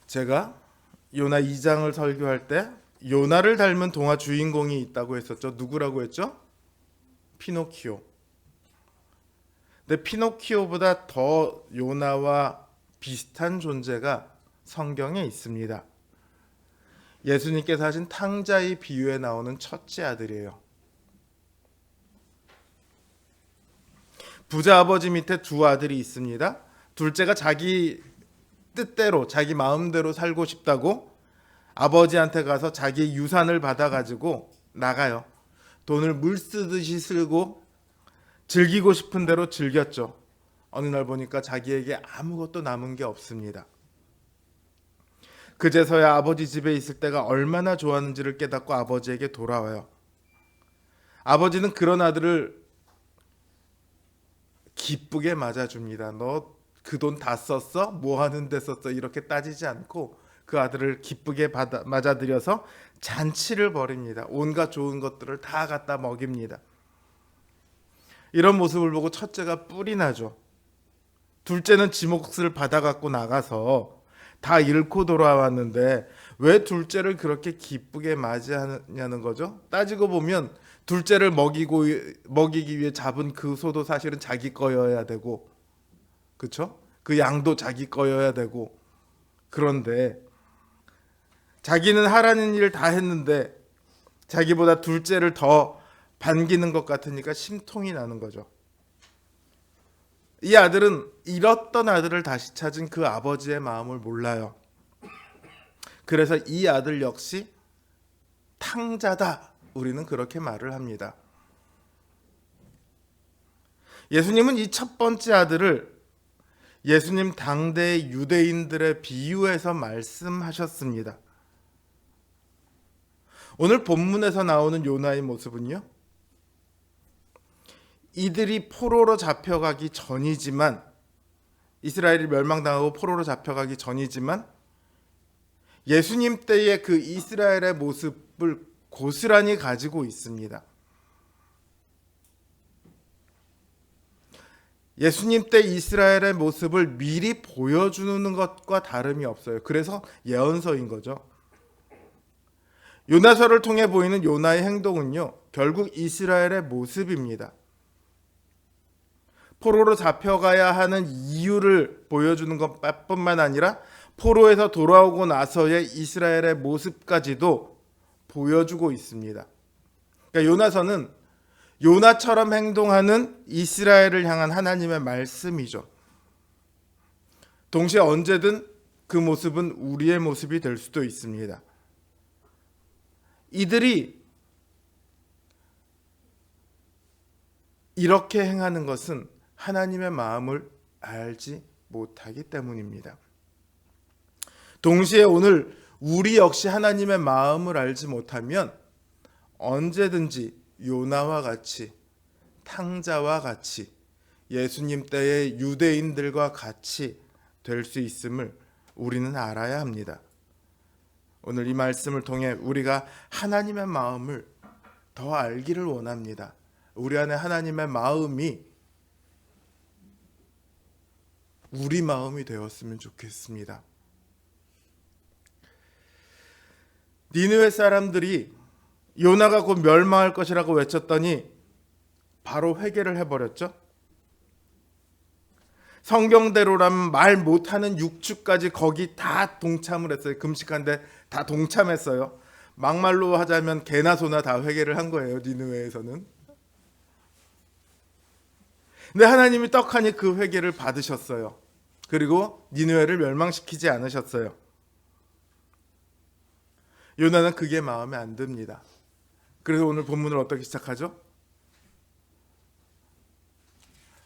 제가 요나 2장을 설교할 때 요나를 닮은 동화 주인공이 있다고 했었죠. 누구라고 했죠? 피노키오. 근데 피노키오보다 더 요나와 비슷한 존재가 성경에 있습니다. 예수님께서 하신 탕자의 비유에 나오는 첫째 아들이에요. 부자 아버지 밑에 두 아들이 있습니다. 둘째가 자기 뜻대로 자기 마음대로 살고 싶다고 아버지한테 가서 자기 유산을 받아가지고 나가요. 돈을 물 쓰듯이 쓰고 즐기고 싶은 대로 즐겼죠. 어느 날 보니까 자기에게 아무것도 남은 게 없습니다. 그제서야 아버지 집에 있을 때가 얼마나 좋았는지를 깨닫고 아버지에게 돌아와요. 아버지는 그런 아들을 기쁘게 맞아줍니다. 너 그 돈 다 썼어? 뭐 하는 데 썼어? 이렇게 따지지 않고 그 아들을 기쁘게 맞아들여서 잔치를 벌입니다. 온갖 좋은 것들을 다 갖다 먹입니다. 이런 모습을 보고 첫째가 뿔이 나죠. 둘째는 지 몫을 받아갖고 나가서 다 잃고 돌아왔는데 왜 둘째를 그렇게 기쁘게 맞이하냐는 거죠. 따지고 보면 둘째를 먹이기 위해 잡은 그 소도 사실은 자기 거여야 되고, 그렇죠? 그 양도 자기 거여야 되고, 그런데 자기는 하라는 일을 다 했는데 자기보다 둘째를 더 반기는 것 같으니까 심통이 나는 거죠. 이 아들은 잃었던 아들을 다시 찾은 그 아버지의 마음을 몰라요. 그래서 이 아들 역시 탕자다. 우리는 그렇게 말을 합니다. 예수님은 이 첫 번째 아들을 예수님 당대의 유대인들의 비유에서 말씀하셨습니다. 오늘 본문에서 나오는 요나의 모습은요, 이들이 포로로 잡혀가기 전이지만, 이스라엘이 멸망당하고 포로로 잡혀가기 전이지만 예수님 때의 그 이스라엘의 모습을 고스란히 가지고 있습니다. 예수님 때 이스라엘의 모습을 미리 보여주는 것과 다름이 없어요. 그래서 예언서인 거죠. 요나서를 통해 보이는 요나의 행동은요, 결국 이스라엘의 모습입니다. 포로로 잡혀가야 하는 이유를 보여주는 것뿐만 아니라 포로에서 돌아오고 나서의 이스라엘의 모습까지도 보여주고 있습니다. 그러니까 요나서는 요나처럼 행동하는 이스라엘을 향한 하나님의 말씀이죠. 동시에 언제든 그 모습은 우리의 모습이 될 수도 있습니다. 이들이 이렇게 행하는 것은 하나님의 마음을 알지 못하기 때문입니다. 동시에 오늘 우리 역시 하나님의 마음을 알지 못하면 언제든지 요나와 같이, 탕자와 같이, 예수님 때의 유대인들과 같이 될 수 있음을 우리는 알아야 합니다. 오늘 이 말씀을 통해 우리가 하나님의 마음을 더 알기를 원합니다. 우리 안에 하나님의 마음이 우리 마음이 되었으면 좋겠습니다. 니느웨 사람들이 요나가 곧 멸망할 것이라고 외쳤더니 바로 회개를 해버렸죠. 성경대로라면 말 못하는 육축까지 거기 다 동참을 했어요. 금식한데 다 동참했어요. 막말로 하자면 개나 소나 다 회개를 한 거예요. 니느웨에서는. 근데 하나님이 떡하니 그 회개를 받으셨어요. 그리고 니느웨를 멸망시키지 않으셨어요. 요나는 그게 마음에 안 듭니다. 그래서 오늘 본문을 어떻게 시작하죠?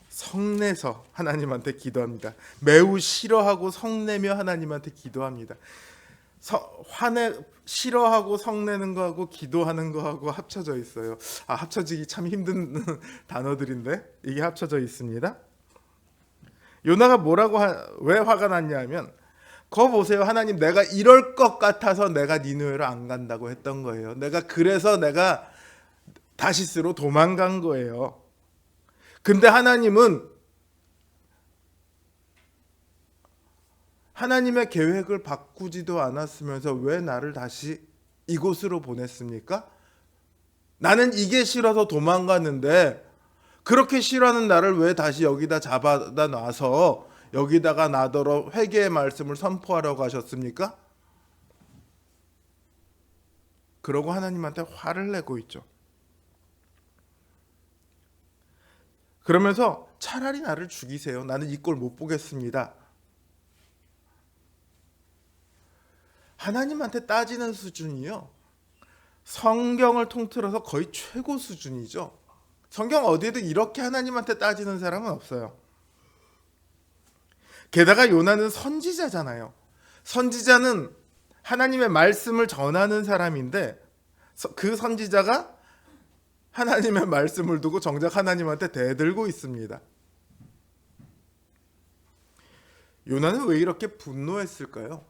성내서 하나님한테 기도합니다. 매우 싫어하고 성내며 하나님한테 기도합니다. 싫어하고 성내는 거하고 기도하는 거하고 합쳐져 있어요. 합쳐지기 참 힘든 단어들인데 이게 합쳐져 있습니다. 요나가 왜 화가 났냐면, 거 보세요. 하나님, 내가 이럴 것 같아서 내가 니느웨로 안 간다고 했던 거예요. 그래서 내가 다시스로 도망간 거예요. 근데 하나님은 하나님의 계획을 바꾸지도 않았으면서 왜 나를 다시 이곳으로 보냈습니까? 나는 이게 싫어서 도망갔는데 그렇게 싫어하는 나를 왜 다시 여기다 잡아다 놔서 여기다가 나더러 회개의 말씀을 선포하라고 하셨습니까? 그러고 하나님한테 화를 내고 있죠. 그러면서 차라리 나를 죽이세요. 나는 이 꼴 못 보겠습니다. 하나님한테 따지는 수준이요, 성경을 통틀어서 거의 최고 수준이죠. 성경 어디에도 이렇게 하나님한테 따지는 사람은 없어요. 게다가 요나는 선지자잖아요. 선지자는 하나님의 말씀을 전하는 사람인데 그 선지자가 하나님의 말씀을 두고 정작 하나님한테 대들고 있습니다. 요나는 왜 이렇게 분노했을까요?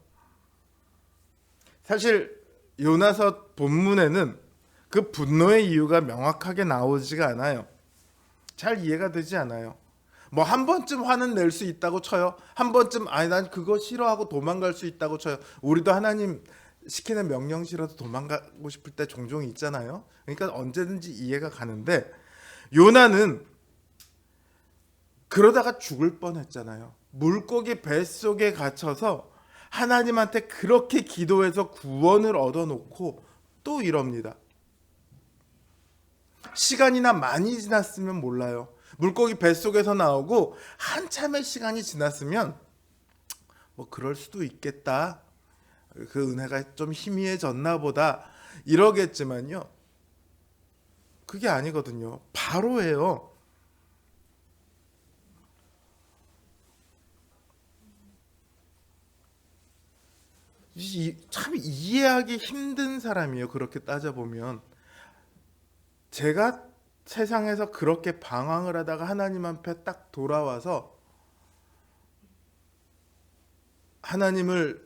사실 요나서 본문에는 그 분노의 이유가 명확하게 나오지가 않아요. 잘 이해가 되지 않아요. 뭐 한 번쯤 화는 낼 수 있다고 쳐요. 한 번쯤 아니 난 그거 싫어하고 도망갈 수 있다고 쳐요. 우리도 하나님 시키는 명령 싫어도 도망가고 싶을 때 종종 있잖아요. 그러니까 언제든지 이해가 가는데 요나는 그러다가 죽을 뻔했잖아요. 물고기 뱃속에 갇혀서 하나님한테 그렇게 기도해서 구원을 얻어놓고 또 이럽니다. 시간이나 많이 지났으면 몰라요. 물고기 뱃속에서 나오고 한참의 시간이 지났으면 뭐 그럴 수도 있겠다, 그 은혜가 좀 희미해졌나 보다 이러겠지만요, 그게 아니거든요. 바로예요. 참 이해하기 힘든 사람이에요. 그렇게 따져보면 제가 세상에서 그렇게 방황을 하다가 하나님 앞에 딱 돌아와서 하나님을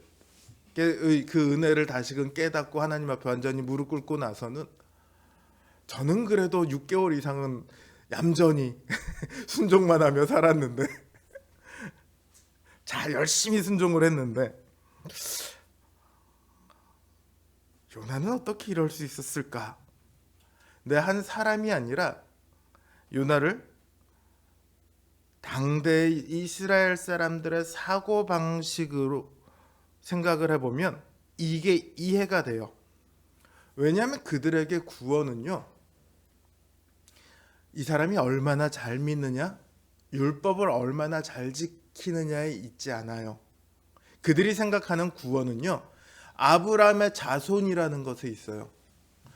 그 은혜를 다시금 깨닫고 하나님 앞에 완전히 무릎 꿇고 나서는 저는 그래도 6개월 이상은 얌전히 순종만 하며 살았는데 잘 열심히 순종을 했는데 요나는 어떻게 이럴 수 있었을까? 내 한 사람이 아니라 요나를 당대의 이스라엘 사람들의 사고 방식으로 생각을 해보면 이게 이해가 돼요. 왜냐하면 그들에게 구원은요, 이 사람이 얼마나 잘 믿느냐, 율법을 얼마나 잘 지키느냐에 있지 않아요. 그들이 생각하는 구원은요, 아브라함의 자손이라는 것에 있어요.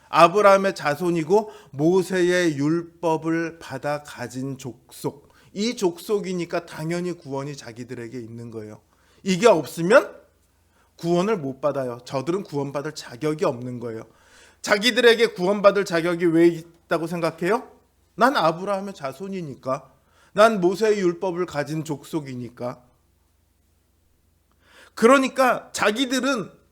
아브라함의 자손이고 모세의 율법을 받아 가진 족속, 이 족속이니까 당연히 구원이 자기들에게 있는 거예요. 이게 없으면 구원을 못 받아요. 저들은 구원받을 자격이 없는 거예요. 자기들에게 구원받을 자격이 왜 있다고 생각해요? 난 아브라함의 자손이니까, 난 모세의 율법을 가진 족속이니까. 그러니까 자기들은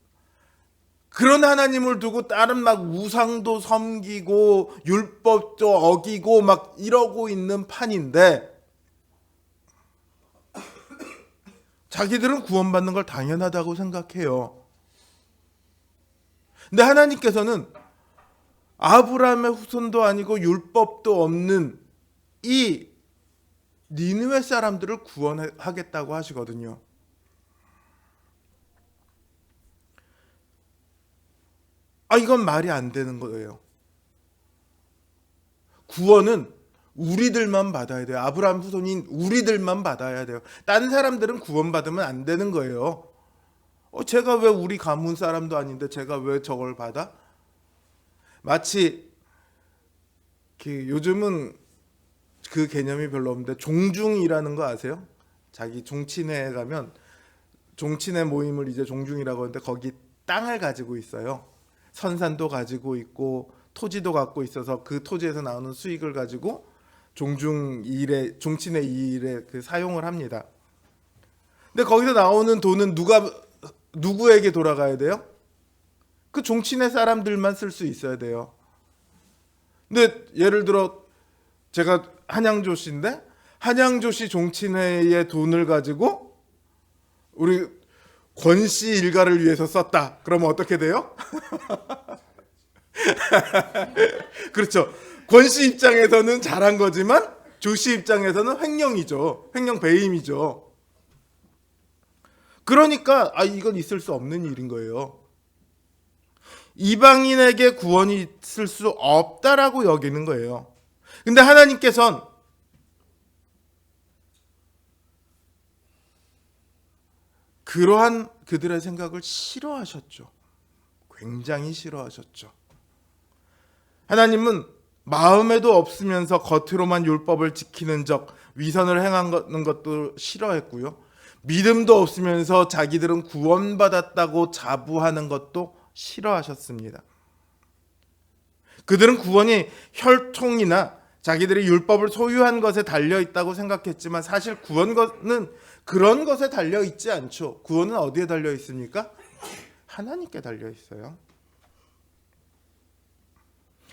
그런 하나님을 두고 다른 막 우상도 섬기고 율법도 어기고 막 이러고 있는 판인데 자기들은 구원받는 걸 당연하다고 생각해요. 근데 하나님께서는 아브라함의 후손도 아니고 율법도 없는 이 니느웨 사람들을 구원하겠다고 하시거든요. 이건 말이 안 되는 거예요. 구원은 우리들만 받아야 돼요. 아브라함 후손인 우리들만 받아야 돼요. 다른 사람들은 구원받으면 안 되는 거예요. 제가 왜 우리 가문 사람도 아닌데 제가 왜 저걸 받아? 마치 요즘은 그 개념이 별로 없는데 종중이라는 거 아세요? 자기 종친회에 가면 종친회 모임을 이제 종중이라고 하는데 거기 땅을 가지고 있어요. 선산도 가지고 있고 토지도 갖고 있어서 그 토지에서 나오는 수익을 가지고 종친회 일에 사용을 합니다. 근데 거기서 나오는 돈은 누구에게 돌아가야 돼요? 그 종친회 사람들만 쓸 수 있어야 돼요. 근데 예를 들어 제가 한양조씨인데 한양조씨 종친회의 돈을 가지고 권씨 일가를 위해서 썼다. 그러면 어떻게 돼요? 그렇죠. 권씨 입장에서는 잘한 거지만 조씨 입장에서는 횡령이죠. 횡령 배임이죠. 그러니까 이건 있을 수 없는 일인 거예요. 이방인에게 구원이 있을 수 없다라고 여기는 거예요. 근데 하나님께서는 그러한 그들의 생각을 싫어하셨죠. 굉장히 싫어하셨죠. 하나님은 마음에도 없으면서 겉으로만 율법을 지키는 적, 위선을 행하는 것도 싫어했고요. 믿음도 없으면서 자기들은 구원받았다고 자부하는 것도 싫어하셨습니다. 그들은 구원이 혈통이나 자기들이 율법을 소유한 것에 달려 있다고 생각했지만 사실 구원은 그런 것에 달려 있지 않죠. 구원은 어디에 달려 있습니까? 하나님께 달려 있어요.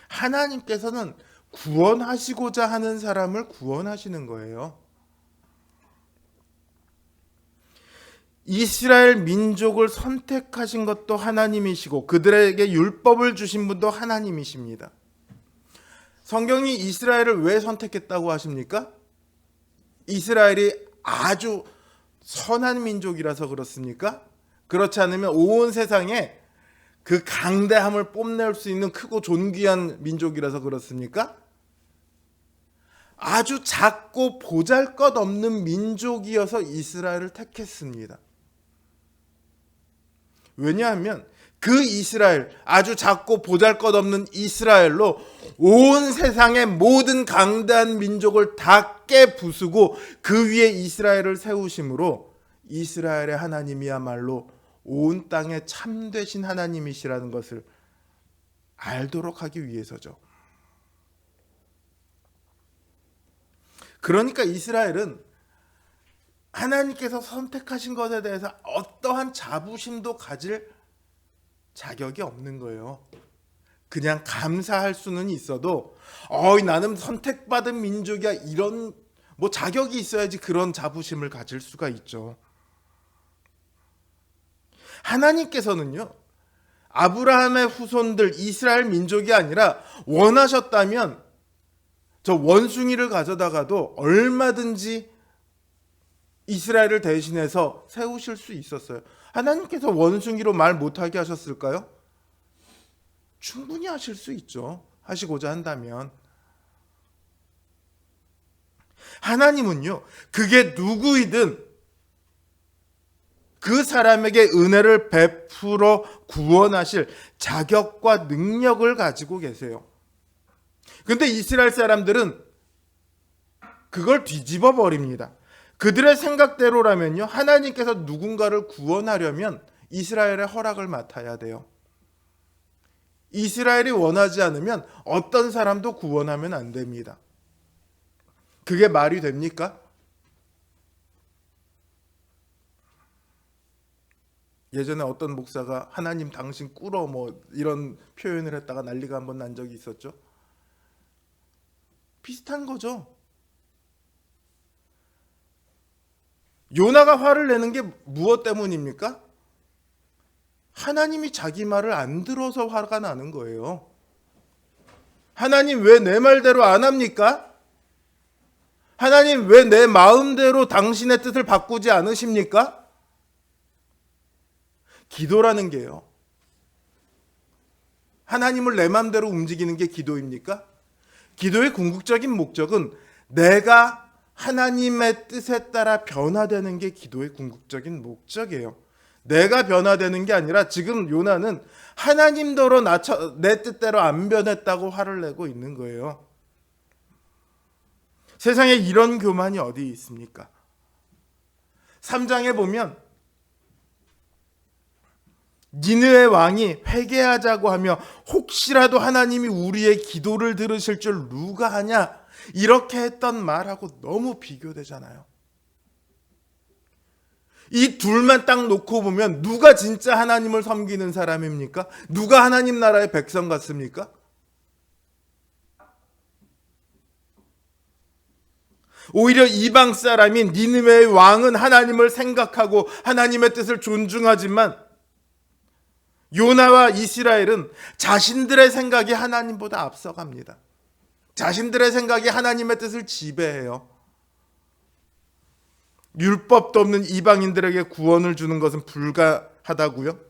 하나님께서는 구원하시고자 하는 사람을 구원하시는 거예요. 이스라엘 민족을 선택하신 것도 하나님이시고 그들에게 율법을 주신 분도 하나님이십니다. 성경이 이스라엘을 왜 선택했다고 하십니까? 이스라엘이 아주 선한 민족이라서 그렇습니까? 그렇지 않으면 온 세상에 그 강대함을 뽐낼 수 있는 크고 존귀한 민족이라서 그렇습니까? 아주 작고 보잘것없는 민족이어서 이스라엘을 택했습니다. 왜냐하면 그 이스라엘, 아주 작고 보잘것없는 이스라엘로 온 세상의 모든 강대한 민족을 다 깨부수고 그 위에 이스라엘을 세우심으로 이스라엘의 하나님이야말로 온 땅에 참되신 하나님이시라는 것을 알도록 하기 위해서죠. 그러니까 이스라엘은 하나님께서 선택하신 것에 대해서 어떠한 자부심도 가질 자격이 없는 거예요. 그냥 감사할 수는 있어도 나는 선택받은 민족이야 이런 자격이 있어야지 그런 자부심을 가질 수가 있죠. 하나님께서는요, 아브라함의 후손들 이스라엘 민족이 아니라 원하셨다면 저 원숭이를 가져다가도 얼마든지 이스라엘을 대신해서 세우실 수 있었어요. 하나님께서 원숭이로 말 못하게 하셨을까요? 충분히 하실 수 있죠. 하시고자 한다면. 하나님은요, 그게 누구이든 그 사람에게 은혜를 베풀어 구원하실 자격과 능력을 가지고 계세요. 근데 이스라엘 사람들은 그걸 뒤집어 버립니다. 그들의 생각대로라면요, 하나님께서 누군가를 구원하려면 이스라엘의 허락을 맡아야 돼요. 이스라엘이 원하지 않으면 어떤 사람도 구원하면 안 됩니다. 그게 말이 됩니까? 예전에 어떤 목사가 하나님 당신 꿇어 이런 표현을 했다가 난리가 한번 난 적이 있었죠. 비슷한 거죠. 요나가 화를 내는 게 무엇 때문입니까? 하나님이 자기 말을 안 들어서 화가 나는 거예요. 하나님 왜 내 말대로 안 합니까? 하나님 왜 내 마음대로 당신의 뜻을 바꾸지 않으십니까? 기도라는 게요, 하나님을 내 마음대로 움직이는 게 기도입니까? 기도의 궁극적인 목적은 내가 하나님의 뜻에 따라 변화되는 게 기도의 궁극적인 목적이에요. 내가 변화되는 게 아니라 지금 요나는 하나님대로 내 뜻대로 안 변했다고 화를 내고 있는 거예요. 세상에 이런 교만이 어디 있습니까? 3장에 보면 니느웨 왕이 회개하자고 하며 혹시라도 하나님이 우리의 기도를 들으실 줄 누가 아냐, 이렇게 했던 말하고 너무 비교되잖아요. 이 둘만 딱 놓고 보면 누가 진짜 하나님을 섬기는 사람입니까? 누가 하나님 나라의 백성 같습니까? 오히려 이방 사람인 니느웨의 왕은 하나님을 생각하고 하나님의 뜻을 존중하지만 요나와 이스라엘은 자신들의 생각이 하나님보다 앞서갑니다. 자신들의 생각이 하나님의 뜻을 지배해요. 율법도 없는 이방인들에게 구원을 주는 것은 불가하다고요?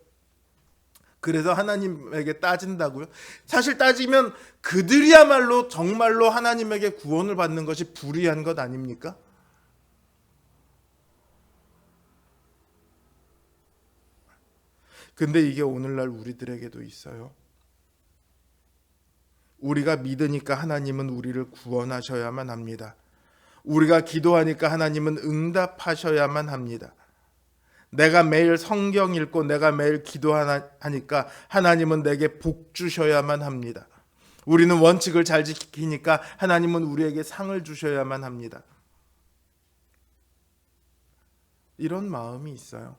그래서 하나님에게 따진다고요? 사실 따지면 그들이야말로 정말로 하나님에게 구원을 받는 것이 불의한 것 아닙니까? 근데 이게 오늘날 우리들에게도 있어요. 우리가 믿으니까 하나님은 우리를 구원하셔야만 합니다. 우리가 기도하니까 하나님은 응답하셔야만 합니다. 내가 매일 성경 읽고 내가 매일 기도하니까 하나님은 내게 복 주셔야만 합니다. 우리는 원칙을 잘 지키니까 하나님은 우리에게 상을 주셔야만 합니다. 이런 마음이 있어요.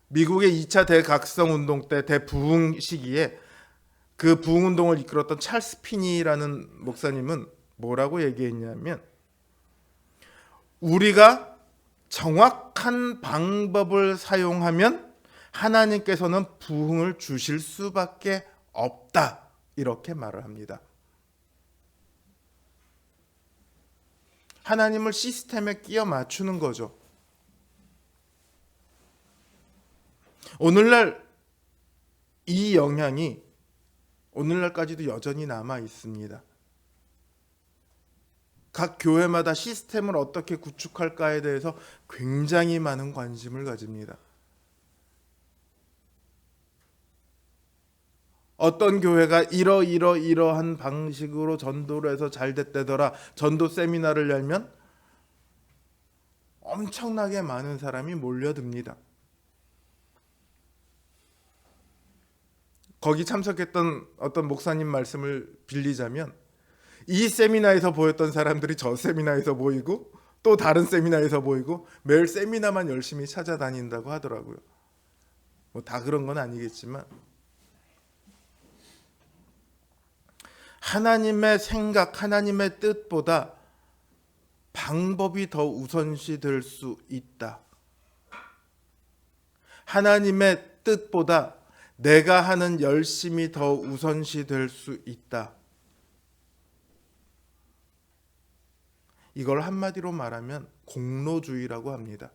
미국의 2차 대각성운동 때 대부흥 시기에 그 부흥운동을 이끌었던 찰스 피니라는 목사님은 뭐라고 얘기했냐면, 우리가 정확한 방법을 사용하면 하나님께서는 부흥을 주실 수밖에 없다, 이렇게 말을 합니다. 하나님을 시스템에 끼워 맞추는 거죠. 오늘날 이 영향이 오늘날까지도 여전히 남아 있습니다. 각 교회마다 시스템을 어떻게 구축할까에 대해서 굉장히 많은 관심을 가집니다. 어떤 교회가 이러한 방식으로 전도를 해서 잘 됐다더라, 전도 세미나를 열면 엄청나게 많은 사람이 몰려듭니다. 거기 참석했던 어떤 목사님 말씀을 빌리자면, 이 세미나에서 보였던 사람들이 저 세미나에서 보이고 또 다른 세미나에서 보이고 매일 세미나만 열심히 찾아다닌다고 하더라고요. 뭐 다 그런 건 아니겠지만, 하나님의 생각, 하나님의 뜻보다 방법이 더 우선시 될 수 있다. 하나님의 뜻보다 내가 하는 열심이 더 우선시 될 수 있다. 이걸 한마디로 말하면 공로주의라고 합니다.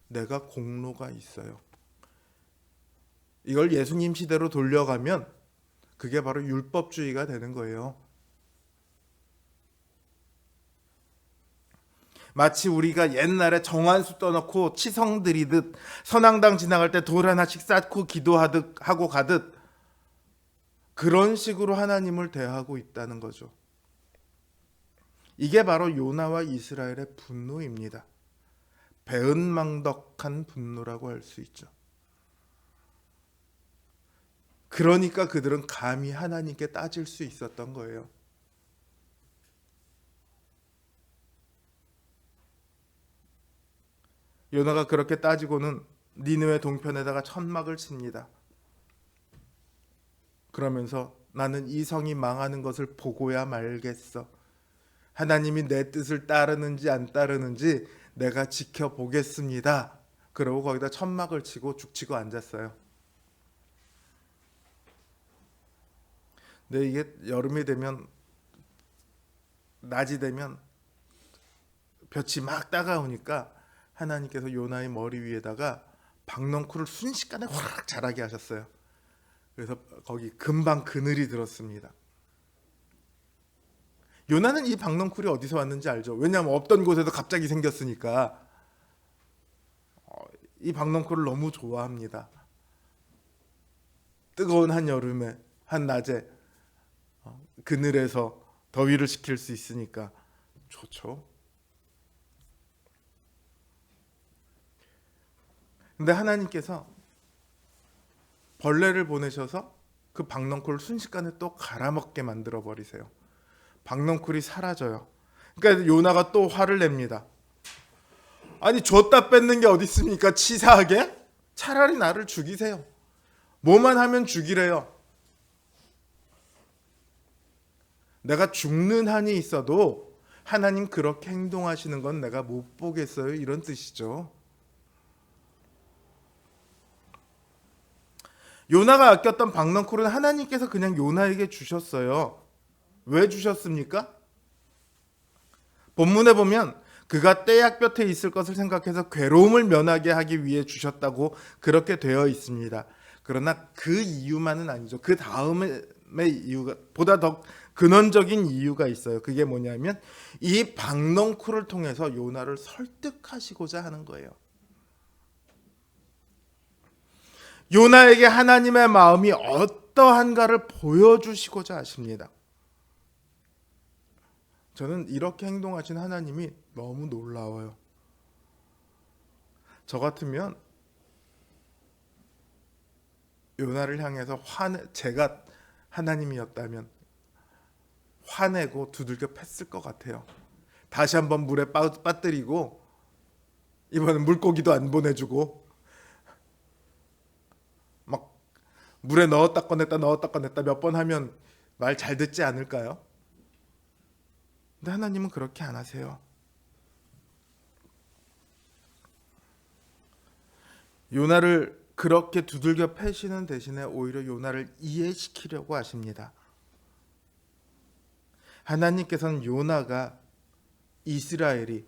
내가 공로가 있어요. 이걸 예수님 시대로 돌려가면 그게 바로 율법주의가 되는 거예요. 마치 우리가 옛날에 정한수 떠놓고 치성 드리듯 선앙당 지나갈 때 돌 하나씩 쌓고 기도하듯 하고 가듯 그런 식으로 하나님을 대하고 있다는 거죠. 이게 바로 요나와 이스라엘의 분노입니다. 배은망덕한 분노라고 할 수 있죠. 그러니까 그들은 감히 하나님께 따질 수 있었던 거예요. 요나가 그렇게 따지고는 니느웨 동편에다가 천막을 칩니다. 그러면서 나는 이 성이 망하는 것을 보고야 말겠어. 하나님이 내 뜻을 따르는지 안 따르는지 내가 지켜보겠습니다. 그러고 거기다 천막을 치고 죽치고 앉았어요. 근데 이게 여름이 되면, 낮이 되면 볕이 막 따가우니까 하나님께서 요나의 머리 위에다가 박넝쿨을 순식간에 확 자라게 하셨어요. 그래서 거기 금방 그늘이 들었습니다. 요나는 이 박넝쿨이 어디서 왔는지 알죠? 왜냐하면 없던 곳에서 갑자기 생겼으니까. 이 박넝쿨을 너무 좋아합니다. 뜨거운 한여름에, 한낮에 그늘에서 더위를 식힐 수 있으니까 좋죠. 근데 하나님께서 벌레를 보내셔서 그 박넝쿨을 순식간에 또 갈아먹게 만들어 버리세요. 박넝쿨이 사라져요. 그러니까 요나가 또 화를 냅니다. 아니, 줬다 뺏는 게 어디 있습니까? 치사하게? 차라리 나를 죽이세요. 뭐만 하면 죽이래요. 내가 죽는 한이 있어도 하나님 그렇게 행동하시는 건 내가 못 보겠어요. 이런 뜻이죠. 요나가 아꼈던 박넝쿨은 하나님께서 그냥 요나에게 주셨어요. 왜 주셨습니까? 본문에 보면 그가 떼약볕에 있을 것을 생각해서 괴로움을 면하게 하기 위해 주셨다고 그렇게 되어 있습니다. 그러나 그 이유만은 아니죠. 그 다음의 이유가 보다 더 근원적인 이유가 있어요. 그게 뭐냐면 이 박넝쿨을 통해서 요나를 설득하시고자 하는 거예요. 요나에게 하나님의 마음이 어떠한가를 보여주시고자 하십니다. 저는 이렇게 행동하신 하나님이 너무 놀라워요. 저 같으면 요나를 향해서 제가 하나님이었다면 화내고 두들겨 팼을 것 같아요. 다시 한번 물에 빠뜨리고 이번엔 물고기도 안 보내주고 막 물에 넣었다 꺼냈다 몇 번 하면 말 잘 듣지 않을까요? 근데 하나님은 그렇게 안 하세요. 요나를 그렇게 두들겨 패시는 대신에 오히려 요나를 이해시키려고 하십니다. 하나님께서는 요나가 이스라엘이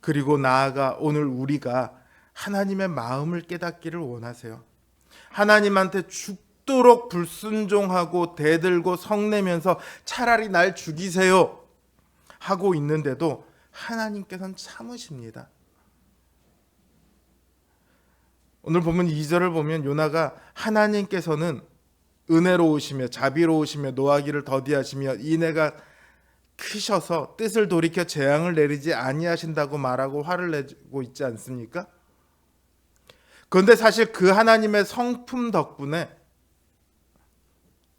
그리고 나아가 오늘 우리가 하나님의 마음을 깨닫기를 원하세요. 하나님한테 죽도록 불순종하고 대들고 성내면서 차라리 날 죽이세요 하고 있는데도 하나님께서는 참으십니다. 오늘 보면 2절을 보면 요나가 하나님께서는 은혜로우시며 자비로우시며 노하기를 더디하시며 인애가 크셔서 뜻을 돌이켜 재앙을 내리지 아니하신다고 말하고 화를 내고 있지 않습니까? 그런데 사실 그 하나님의 성품 덕분에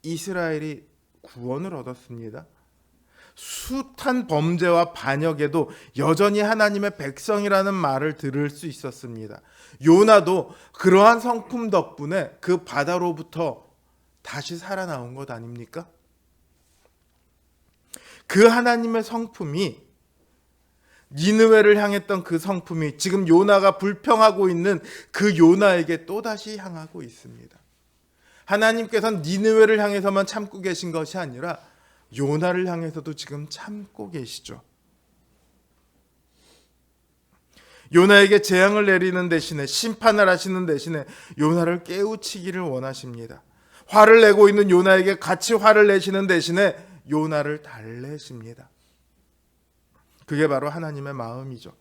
이스라엘이 구원을 얻었습니다. 숱한 범죄와 반역에도 여전히 하나님의 백성이라는 말을 들을 수 있었습니다. 요나도 그러한 성품 덕분에 그 바다로부터 다시 살아나온 것 아닙니까? 그 하나님의 성품이 니느웨를 향했던 그 성품이 지금 요나가 불평하고 있는 그 요나에게 또다시 향하고 있습니다. 하나님께서는 니느웨를 향해서만 참고 계신 것이 아니라 요나를 향해서도 지금 참고 계시죠. 요나에게 재앙을 내리는 대신에 심판을 하시는 대신에 요나를 깨우치기를 원하십니다. 화를 내고 있는 요나에게 같이 화를 내시는 대신에 요나를 달래십니다. 그게 바로 하나님의 마음이죠.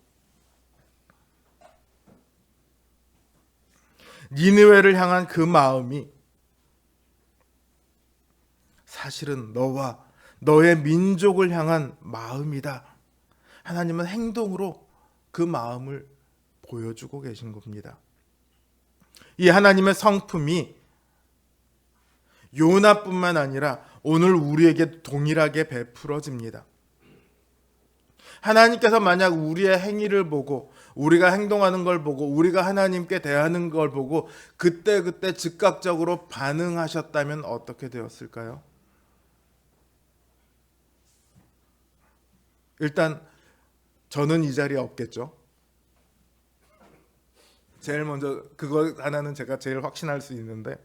니느웨를 향한 그 마음이 사실은 너와 너의 민족을 향한 마음이다. 하나님은 행동으로 그 마음을 보여주고 계신 겁니다. 이 하나님의 성품이 요나뿐만 아니라 오늘 우리에게 동일하게 베풀어집니다. 하나님께서 만약 우리의 행위를 보고 우리가 행동하는 걸 보고 우리가 하나님께 대하는 걸 보고 그때 즉각적으로 반응하셨다면 어떻게 되었을까요? 일단 저는 이 자리에 없겠죠. 제일 먼저 그거 하나는 제가 제일 확신할 수 있는데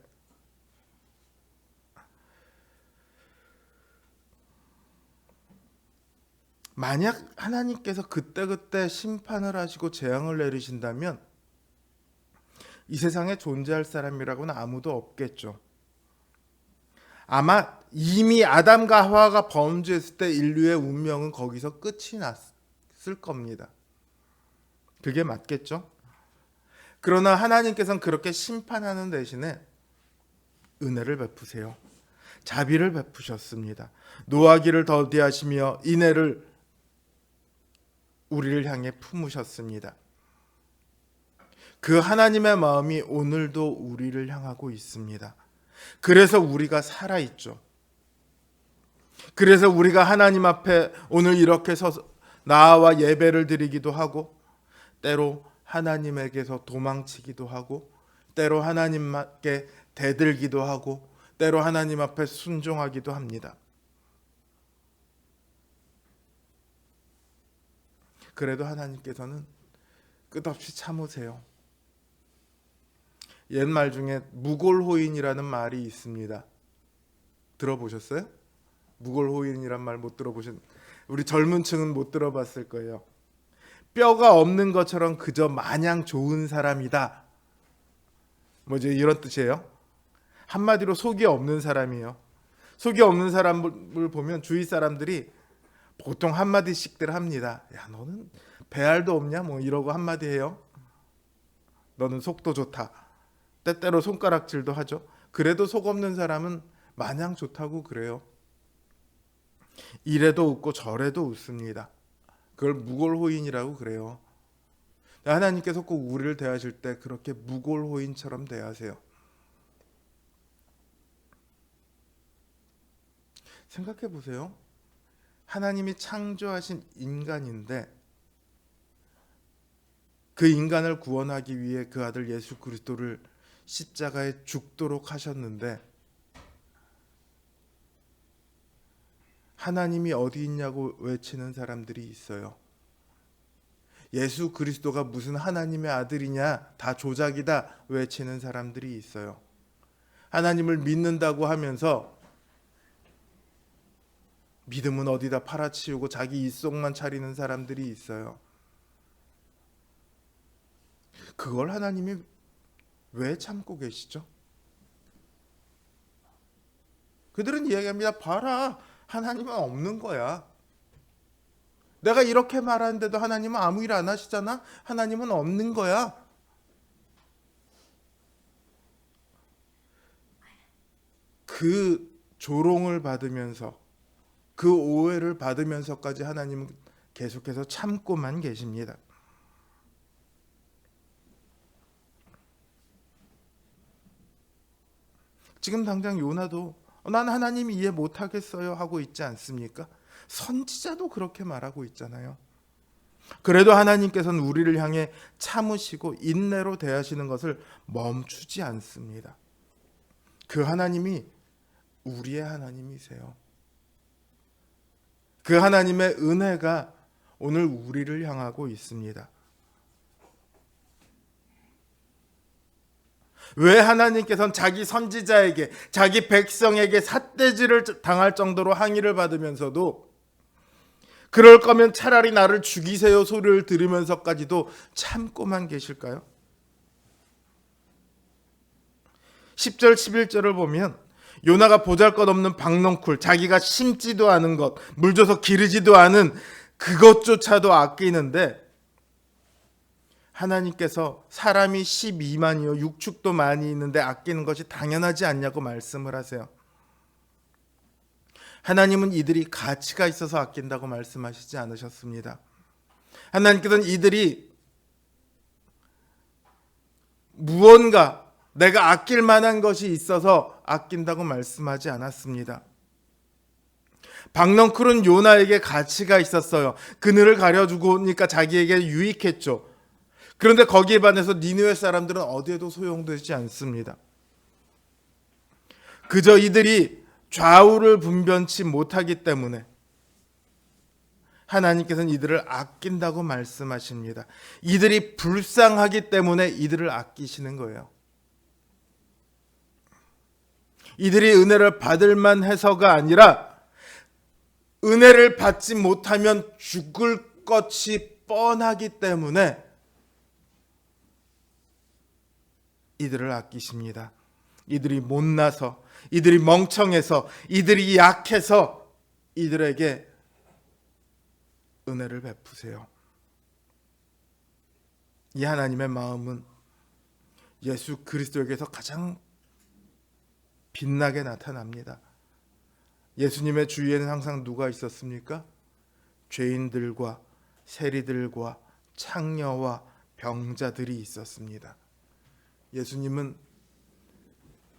만약 하나님께서 그때 심판을 하시고 재앙을 내리신다면 이 세상에 존재할 사람이라고는 아무도 없겠죠. 아마 이미 아담과 하와가 범죄했을 때 인류의 운명은 거기서 끝이 났을 겁니다. 그게 맞겠죠? 그러나 하나님께서는 그렇게 심판하는 대신에 은혜를 베푸세요. 자비를 베푸셨습니다. 노하기를 더디하시며 인애를 우리를 향해 품으셨습니다. 그 하나님의 마음이 오늘도 우리를 향하고 있습니다. 그래서 우리가 살아있죠. 그래서 우리가 하나님 앞에 오늘 이렇게 서서 나와 예배를 드리기도 하고 때로 하나님에게서 도망치기도 하고 때로 하나님께 대들기도 하고 때로 하나님 앞에 순종하기도 합니다. 그래도 하나님께서는 끝없이 참으세요. 옛말 중에 무골호인이라는 말이 있습니다. 들어보셨어요? 무골호인이란 말 못 들어보신, 우리 젊은 층은 못 들어봤을 거예요. 뼈가 없는 것처럼 그저 마냥 좋은 사람이다. 뭐죠? 이런 뜻이에요. 한마디로 속이 없는 사람이에요. 속이 없는 사람을 보면 주위 사람들이 보통 한마디씩들 합니다. 야, 너는 배알도 없냐? 뭐 이러고 한마디 해요. 너는 속도 좋다. 때때로 손가락질도 하죠. 그래도 속 없는 사람은 마냥 좋다고 그래요. 이래도 웃고 저래도 웃습니다. 그걸 무골호인이라고 그래요. 하나님께서 꼭 우리를 대하실 때 그렇게 무골호인처럼 대하세요. 생각해 보세요. 하나님이 창조하신 인간인데 그 인간을 구원하기 위해 그 아들 예수 그리스도를 십자가에 죽도록 하셨는데 하나님이 어디 있냐고 외치는 사람들이 있어요. 예수 그리스도가 무슨 하나님의 아들이냐, 다 조작이다 외치는 사람들이 있어요. 하나님을 믿는다고 하면서 믿음은 어디다 팔아치우고 자기 입속만 차리는 사람들이 있어요. 그걸 하나님이 왜 참고 계시죠? 그들은 이야기합니다. 봐라, 하나님은 없는 거야. 내가 이렇게 말하는데도 하나님은 아무 일 안 하시잖아. 하나님은 없는 거야. 그 조롱을 받으면서 그 오해를 받으면서까지 하나님은 계속해서 참고만 계십니다. 지금 당장 요나도 난 하나님 이해 못하겠어요 하고 있지 않습니까? 선지자도 그렇게 말하고 있잖아요. 그래도 하나님께서는 우리를 향해 참으시고 인내로 대하시는 것을 멈추지 않습니다. 그 하나님이 우리의 하나님이세요. 그 하나님의 은혜가 오늘 우리를 향하고 있습니다. 왜 하나님께서는 자기 선지자에게, 자기 백성에게 삿대질을 당할 정도로 항의를 받으면서도 그럴 거면 차라리 나를 죽이세요 소리를 들으면서까지도 참고만 계실까요? 10절 11절을 보면 요나가 보잘것없는 박넝쿨, 자기가 심지도 않은 것, 물 줘서 기르지도 않은 그것조차도 아끼는데 하나님께서 사람이 12만이요 육축도 많이 있는데 아끼는 것이 당연하지 않냐고 말씀을 하세요. 하나님은 이들이 가치가 있어서 아낀다고 말씀하시지 않으셨습니다. 하나님께서는 이들이 무언가 내가 아낄 만한 것이 있어서 아낀다고 말씀하지 않았습니다. 박넝쿨은 요나에게 가치가 있었어요. 그늘을 가려주고니까 자기에게 유익했죠. 그런데 거기에 반해서 니느웨 사람들은 어디에도 소용되지 않습니다. 그저 이들이 좌우를 분변치 못하기 때문에 하나님께서는 이들을 아낀다고 말씀하십니다. 이들이 불쌍하기 때문에 이들을 아끼시는 거예요. 이들이 은혜를 받을 만해서가 아니라 은혜를 받지 못하면 죽을 것이 뻔하기 때문에 이들을 아끼십니다. 이들이 못나서, 이들이 멍청해서, 이들이 약해서 이들에게 은혜를 베푸세요. 이 하나님의 마음은 예수 그리스도에게서 가장 빛나게 나타납니다. 예수님의 주위에는 항상 누가 있었습니까? 죄인들과 세리들과 창녀와 병자들이 있었습니다. 예수님은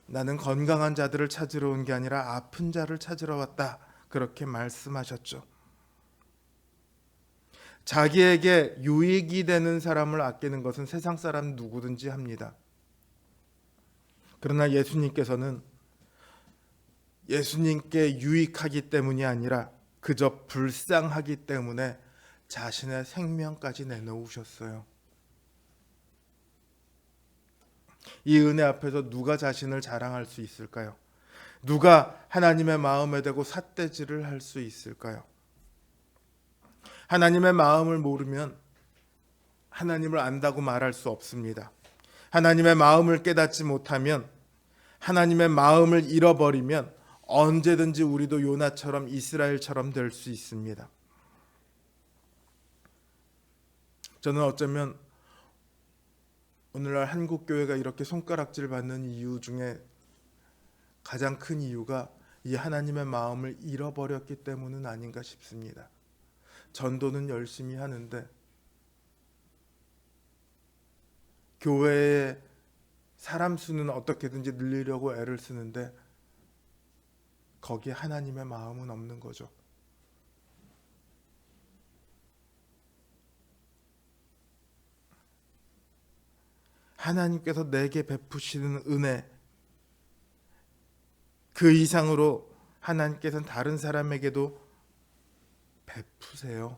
나는 건강한 자들을 찾으러 온 게 아니라 아픈 자를 찾으러 왔다. 그렇게 말씀하셨죠. 자기에게 유익이 되는 사람을 아끼는 것은 세상 사람 누구든지 합니다. 그러나 예수님께서는 예수님께 유익하기 때문이 아니라 그저 불쌍하기 때문에 자신의 생명까지 내놓으셨어요. 이 은혜 앞에서 누가 자신을 자랑할 수 있을까요? 누가 하나님의 마음에 대고 삿대질을 할 수 있을까요? 하나님의 마음을 모르면 하나님을 안다고 말할 수 없습니다. 하나님의 마음을 깨닫지 못하면, 하나님의 마음을 잃어버리면 언제든지 우리도 요나처럼 이스라엘처럼 될 수 있습니다. 저는 어쩌면 오늘날 한국 교회가 이렇게 손가락질 받는 이유 중에 가장 큰 이유가 이 하나님의 마음을 잃어버렸기 때문은 아닌가 싶습니다. 전도는 열심히 하는데 교회의 사람 수는 어떻게든지 늘리려고 애를 쓰는데 거기에 하나님의 마음은 없는 거죠. 하나님께서 내게 베푸시는 은혜, 그 이상으로 하나님께서는 다른 사람에게도 베푸세요.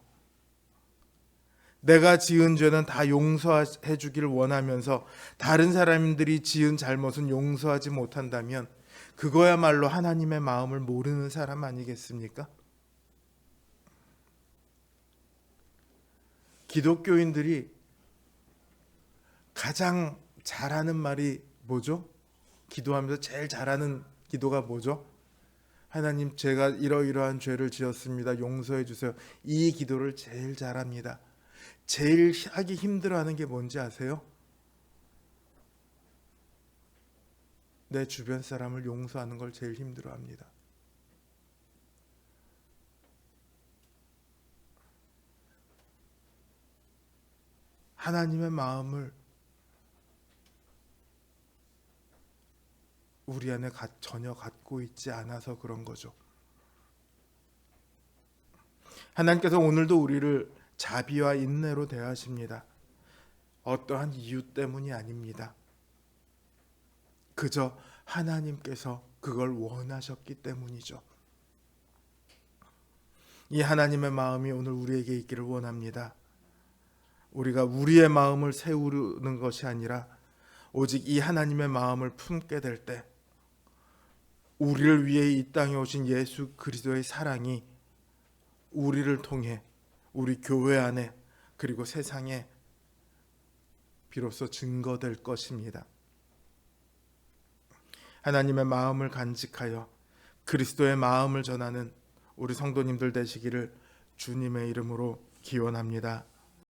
내가 지은 죄는 다 용서해 주기를 원하면서 다른 사람들이 지은 잘못은 용서하지 못한다면 그거야말로 하나님의 마음을 모르는 사람 아니겠습니까? 기독교인들이 가장 잘하는 말이 뭐죠? 기도하면서 제일 잘하는 기도가 뭐죠? 하나님, 제가 이러이러한 죄를 지었습니다. 용서해 주세요. 이 기도를 제일 잘합니다. 제일 하기 힘들어하는 게 뭔지 아세요? 내 주변 사람을 용서하는 걸 제일 힘들어합니다. 하나님의 마음을 우리 안에 전혀 갖고 있지 않아서 그런 거죠. 하나님께서 오늘도 우리를 자비와 인내로 대하십니다. 어떠한 이유 때문이 아닙니다. 그저 하나님께서 그걸 원하셨기 때문이죠. 이 하나님의 마음이 오늘 우리에게 있기를 원합니다. 우리가 우리의 마음을 세우는 것이 아니라 오직 이 하나님의 마음을 품게 될 때 우리를 위해 이 땅에 오신 예수 그리스도의 사랑이 우리를 통해 우리 교회 안에 그리고 세상에 비로소 증거될 것입니다. 하나님의 마음을 간직하여 그리스도의 마음을 전하는 우리 성도님들 되시기를 주님의 이름으로 기원합니다.